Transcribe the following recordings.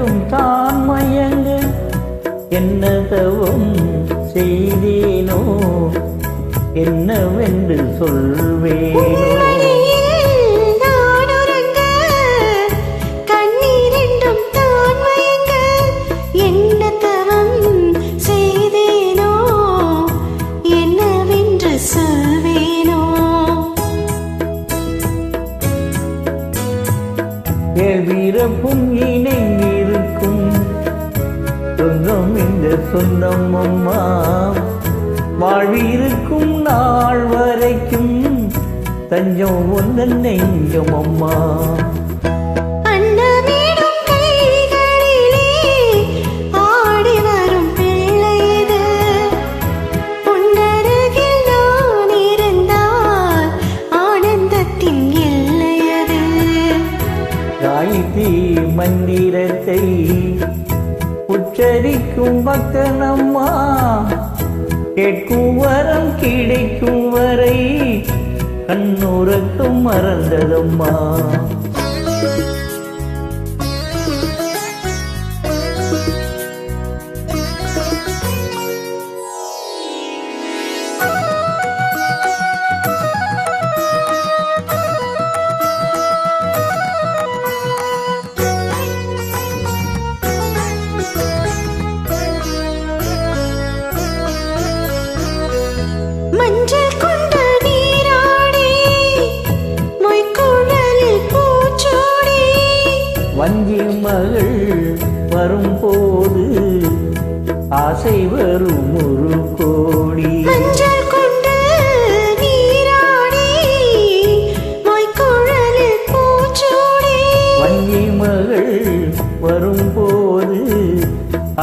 இரண்டும் தான் மயங்க என்ன தவம் செய்தேனோ என்னவென்று சொல்வேனோ. வீரப்பும் இணைந்திருக்கும் சொந்தம் இந்த சொந்தம் அம்மா வாழ்விருக்கும் நாள் வரைக்கும் தஞ்சம் ஒன்றன் நெஞ்சம் அம்மா. காயத்ரி மந்திரத்தை உச்சரிக்கும் பக்தனம்மா கேட்கும் வரம் கிடைக்கும் வரை கண்ணுறக்கம் மறந்ததம்மா. வஞ்சி மகள் வரும்போது ஆசை வரும் ஒரு கோடி. வஞ்சி மகள் வரும்போது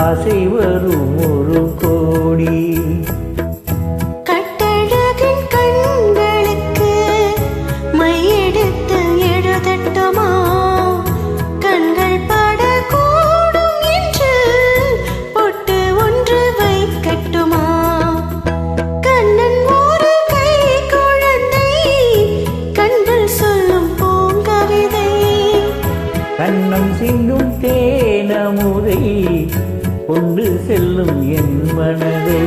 ஆசை வரும் ஒரு கோடி. கண்ணம் சிந்தும் தேனமுதை கொண்டு செல்லும் என் மனதை